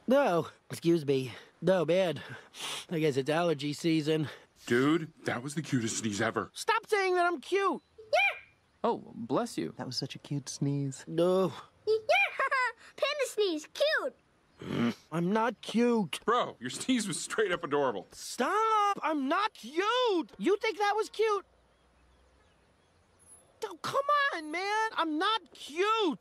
No, excuse me. No, man. I guess it's allergy season. Dude, that was the cutest sneeze ever. Stop saying that I'm cute. Oh, bless you. That was such a cute sneeze. No, Panda sneeze, cute. I'm not cute. Bro, your sneeze was straight up adorable. Stop! I'm not cute! You think that was cute? Oh, come on, man! I'm not cute!